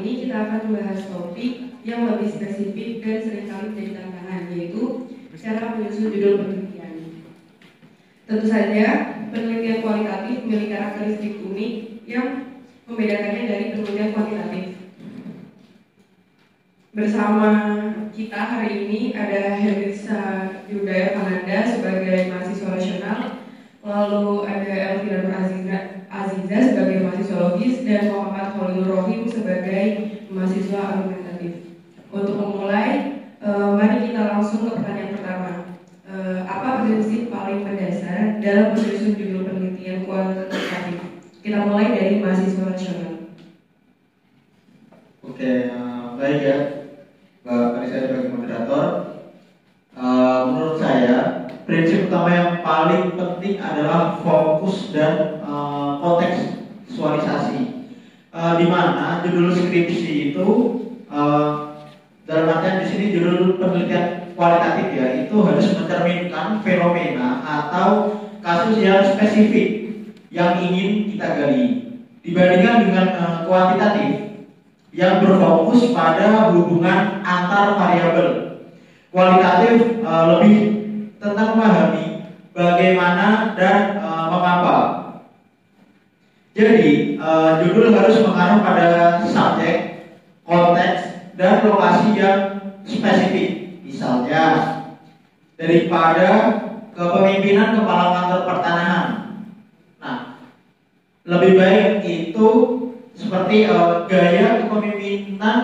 ini kita akan membahas topik yang lebih spesifik dan seringkali menjadi tantangan, yaitu cara menyusun judul penelitian. Tentu saja, penelitian kualitatif memiliki karakteristik unik yang membedakannya dari penelitian kuantitatif. Bersama kita hari ini ada Herlisa Yudaya Fananda sebagai mahasiswa rasional, lalu ada Elvira Aziza sebagai mahasiswa logis, dan Muhammad Khalil Rohim sebagai mahasiswa argumentatif. Untuk memulai, mari kita langsung ke pertanyaan pertama. Apa prinsip paling mendasar dalam menyusun judul penelitian kualitatif? Kita mulai dari mahasiswa rasional. Oke, baik ya. Bagi saya sebagai moderator, menurut saya prinsip utama yang paling penting adalah fokus dan kontekstualisasi, di mana judul skripsi itu dalam artian di sini judul penelitian kualitatif ya, itu harus mencerminkan fenomena atau kasus yang spesifik yang ingin kita gali, dibandingkan dengan kuantitatif yang berfokus pada hubungan antar variabel. Kualitatif lebih tentang memahami bagaimana dan mengapa. Jadi judul harus mengarah pada subjek, konteks, dan lokasi yang spesifik. Misalnya daripada kepemimpinan kepala kantor pertanahan. Nah, lebih baik itu seperti gaya kepemimpinan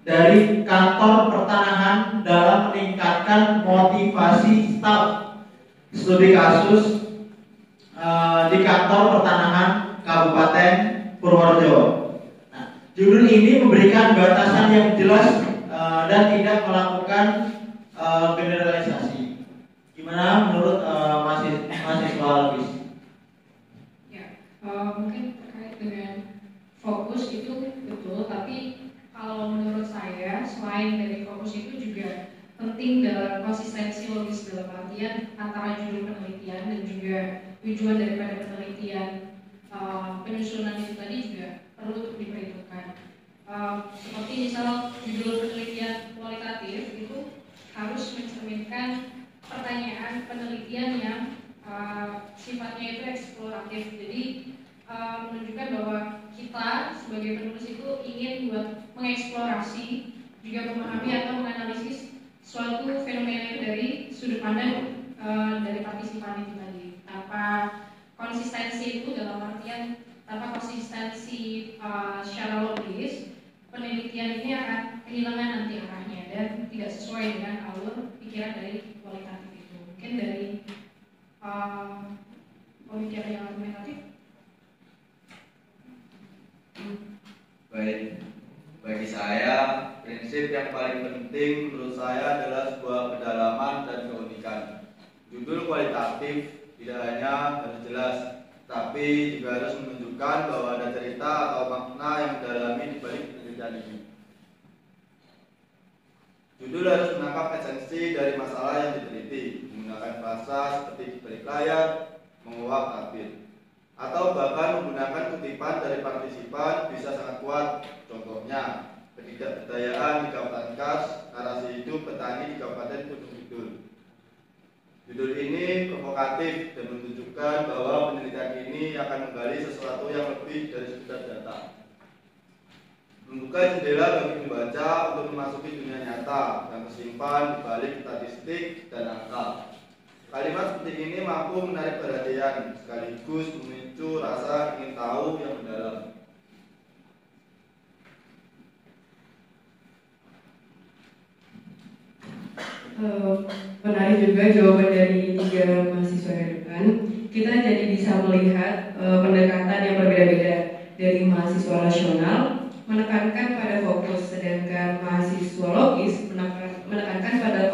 dari kantor pertanahan dalam meningkatkan motivasi staf. Studi kasus di kantor pertanahan Kabupaten Purworejo. Nah, judul ini memberikan batasan yang jelas dan tidak melakukan generalisasi. Gimana menurut mahasiswa logis? Ya, mungkin terkait dengan fokus itu betul, tapi kalau menurut saya selain dari fokus itu juga penting dalam konsistensi logis, dalam artian antara judul penelitian dan juga tujuan daripada penelitian, penyusunan itu tadi juga perlu untuk diperhitungkan. Seperti misal judul penelitian kualitatif itu harus mencerminkan pertanyaan penelitian yang sifatnya itu eksploratif, jadi menunjukkan bahwa kita sebagai penulis itu ingin mengeksplorasi, juga memahami atau menganalisis suatu fenomena itu dari sudut pandang dari partisipan itu tadi, tanpa konsistensi itu dalam artian tanpa konsistensi secara logis, penelitian ini akan kehilangan nanti arahnya dan tidak sesuai dengan alur pikiran dari kualitatif itu. Mungkin dari pemikiran yang argumentatif. Baik, bagi saya prinsip yang paling penting menurut saya adalah sebuah kedalaman dan keunikan. Judul kualitatif tidak hanya harus jelas, tapi juga harus menunjukkan bahwa ada cerita atau makna yang mendalami di balik penelitian ini. Judul harus menangkap esensi dari masalah yang diteliti, menggunakan bahasa seperti di balik layar, menguap tabir, atau bahkan menggunakan kutipan dari partisipan bisa sangat kuat. Contohnya, ketidakberdayaan di Kabupaten Kars, narasi hidup petani di Kabupaten Gunung Kidul. Judul ini provokatif dan menunjukkan bahwa penelitian ini akan menggali sesuatu yang lebih dari sekedar data. Membuka jendela bagi pembaca untuk memasuki dunia nyata yang tersimpan di balik statistik dan angka. Kalimat seperti ini mampu menarik perhatian sekaligus memicu rasa ingin tahu yang mendalam. Menarik juga jawaban dari 3 mahasiswa di depan. Kita jadi bisa melihat pendekatan yang berbeda-beda. Dari mahasiswa rasional menekankan pada fokus, sedangkan mahasiswa logis menekankan pada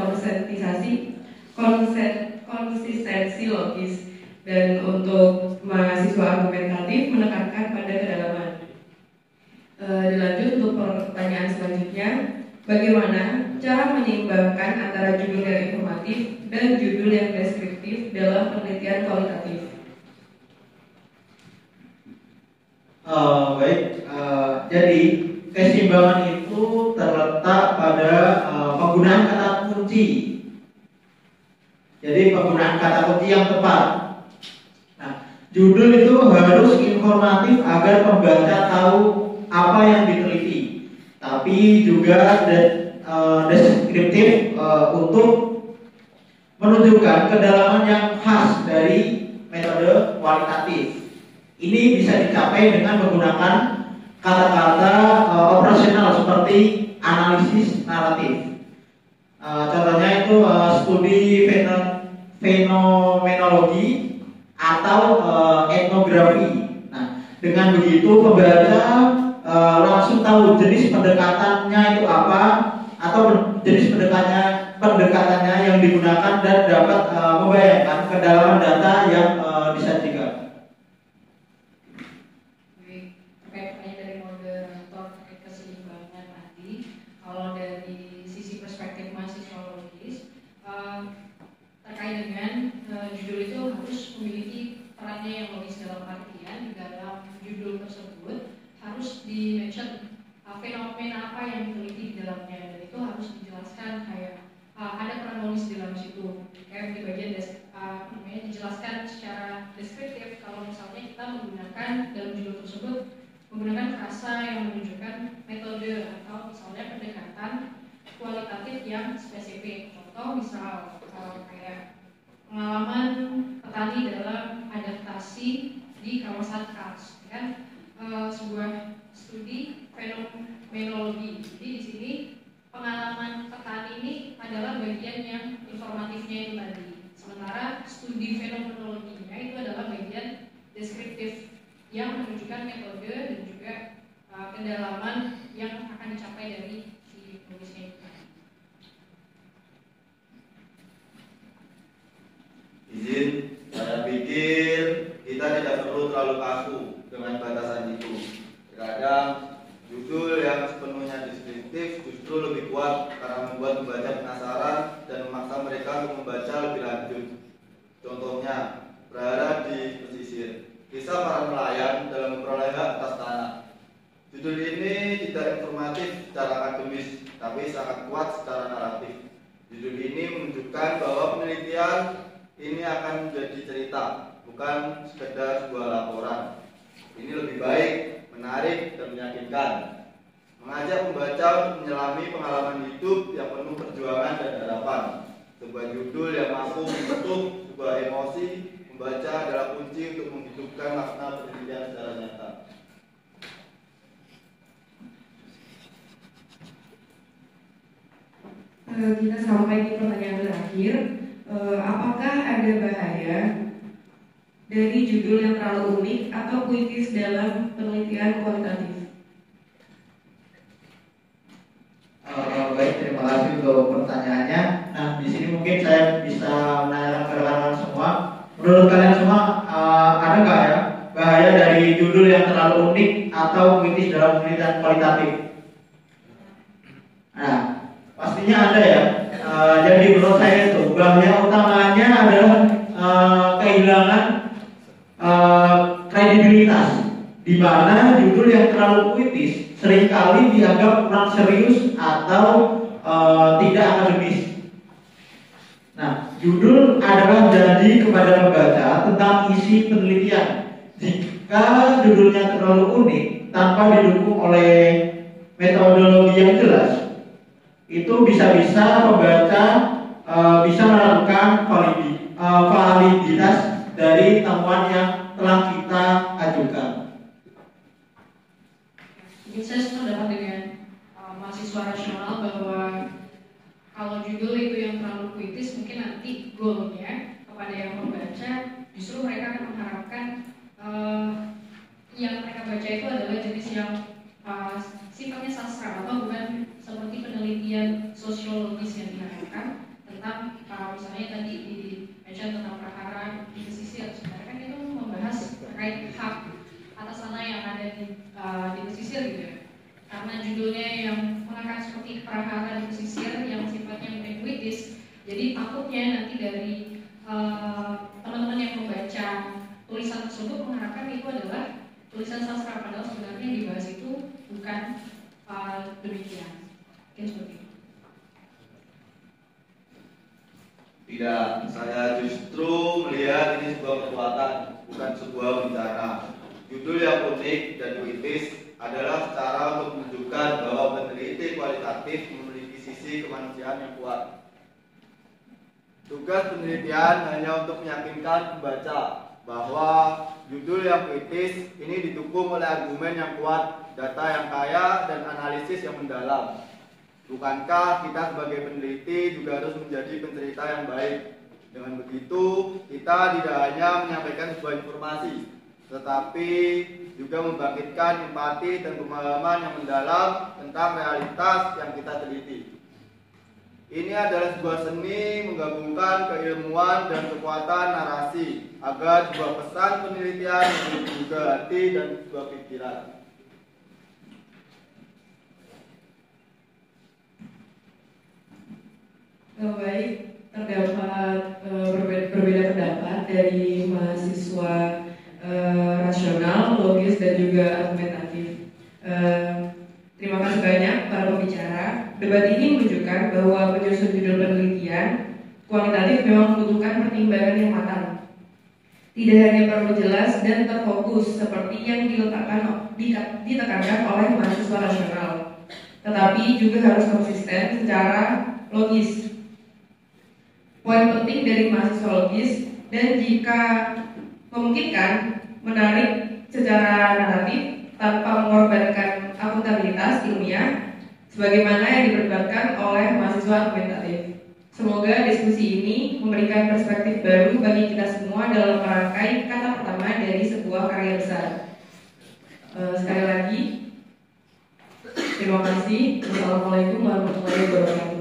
konsistensi logis, dan untuk mahasiswa argumentatif menekankan pada kedalaman. Dilanjut untuk pertanyaan selanjutnya, bagaimana cara menyeimbangkan antara judul yang informatif dan judul yang deskriptif dalam penelitian kualitatif? Baik, jadi keseimbangan itu terletak pada penggunaan kata kunci. Jadi penggunaan kata kunci yang tepat. Nah, judul itu harus informatif agar pembaca tahu apa yang diteliti, tapi juga deskriptif untuk menunjukkan kedalaman yang khas dari metode kualitatif. Ini bisa dicapai dengan menggunakan kata-kata operasional seperti analisis naratif. Contohnya itu studi fenomenologi atau etnografi. Nah, dengan begitu pembaca langsung tahu jenis pendekatannya itu apa atau jenis pendekatannya yang digunakan dan dapat membayangkan kedalaman data yang disajikan. Terkait dari moderator terkait keseimbangan tadi, kalau dari sisi perspektif mahasiswa logis, terkait dengan judul itu harus memiliki perannya yang logis dalam artian di dalam judul tersebut harus di-mention fenomena apa yang diteliti di dalamnya, dan itu harus dijelaskan kayak ada peran logis di dalam situ, kayak di bagian dijelaskan secara deskriptif. Kalau misalnya kita menggunakan dalam judul tersebut menggunakan frasa yang menunjukkan metode atau misalnya pendekatan kualitatif yang spesifik. Contoh misal kayak pengalaman petani dalam adaptasi di kawasan Kars, kan sebuah studi fenomenologi. Jadi di sini pengalaman petani ini adalah bagian yang informatifnya itu tadi. Sementara studi fenomenologinya itu adalah bagian deskriptif yang menunjukkan metode dan juga kedalaman yang akan dicapai dari si penulisnya itu. Izin, saya pikir kita tidak perlu terlalu kaku dengan batasan itu. Terkadang judul yang sepenuhnya deskriptif justru lebih kuat karena membuat pembaca penasaran dan memaksa mereka untuk membaca lebih lanjut. Contohnya, berada di pesisir, kisah para nelayan dalam memperoleh hak atas tanah. Judul ini tidak informatif secara akademis, tapi sangat kuat secara naratif. Judul ini menunjukkan bahwa penelitian ini akan menjadi cerita, bukan sekedar sebuah laporan. Ini lebih baik, menarik, dan meyakinkan. Mengajak pembaca untuk menyelami pengalaman hidup yang penuh perjuangan dan harapan. Sebuah judul yang mampu membentuk sebuah emosi membaca adalah kunci untuk menghidupkan makna penelitian secara nyata. Kita sampai di pertanyaan terakhir. Apakah ada bahaya dari judul yang terlalu unik atau puitis dalam penelitian kualitatif? Baik, terima kasih untuk pertanyaannya. Nah, di sini mungkin saya bisa menanyakan ke rekan-rekan semua. Menurut kalian semua, ada nggak ya bahaya dari judul yang terlalu unik atau puitis dalam penelitian kualitatif? Nah, pastinya ada ya. Jadi menurut saya itu bahaya utamanya adalah kehilangan kredibilitas, di mana judul yang terlalu puitis seringkali dianggap kurang serius atau tidak akademis. Nah, judul adalah janji kepada pembaca tentang isi penelitian. Jika judulnya terlalu unik tanpa didukung oleh metodologi yang jelas, itu bisa-bisa pembaca bisa melakukan validitas dari temuan yang telah kita ajukan. Mungkin saya sependapat dengan mahasiswa rasional bahwa kalau judul itu yang terlalu puitis, mungkin nanti goalnya kepada yang membaca justru mereka akan mengharapkan yang mereka baca itu adalah jenis yang sifatnya sastra atau bukan seperti penelitian sosiologis yang diharapkan tentang misalnya tadi di mention tentang prahara di pesisir. Sebenarnya kan itu membahas terkait hak atas tanah yang ada di pesisir gitu ya. Karena judulnya yang mengangkat seperti prahara di pesisir yang sifatnya mungkin puitis, jadi takutnya nanti dari teman-teman yang membaca tulisan tersebut mengharapkan itu adalah tulisan sastra, padahal sebenarnya yang dibahas itu bukan demikian. Mungkin seperti itu. Tidak, saya justru melihat ini sebuah kekuatan, bukan sebuah bencana. Judul yang unik dan puitis adalah cara untuk menunjukkan bahwa peneliti kualitatif memiliki sisi kemanusiaan yang kuat. Tugas penelitian hanya untuk meyakinkan pembaca bahwa judul yang puitis ini didukung oleh argumen yang kuat, data yang kaya, dan analisis yang mendalam. Bukankah kita sebagai peneliti juga harus menjadi pencerita yang baik? Dengan begitu, kita tidak hanya menyampaikan sebuah informasi, tetapi juga membangkitkan empati dan pemahaman yang mendalam tentang realitas yang kita teliti. Ini adalah sebuah seni menggabungkan keilmuan dan kekuatan narasi agar sebuah pesan penelitian menggugah hati dan sebuah pikiran. Baik, terdapat berbeda pendapat dari mahasiswa rasional, logis, dan juga argumentatif. Terima kasih banyak para pembicara. Debat ini menunjukkan bahwa penyusun judul penelitian kualitatif memang membutuhkan pertimbangan yang matang. Tidak hanya perlu jelas dan terfokus seperti yang ditekankan oleh mahasiswa rasional, tetapi juga harus konsisten secara logis. Poin penting dari mahasiswa logis dan jika memungkinkan menarik secara naratif tanpa mengorbankan akuntabilitas ilmiah sebagaimana yang diperdebatkan oleh mahasiswa argumentatif. Semoga diskusi ini memberikan perspektif baru bagi kita semua dalam merangkai kata pertama dari sebuah karya besar. Sekali lagi, terima kasih. Wassalamualaikum warahmatullahi wabarakatuh.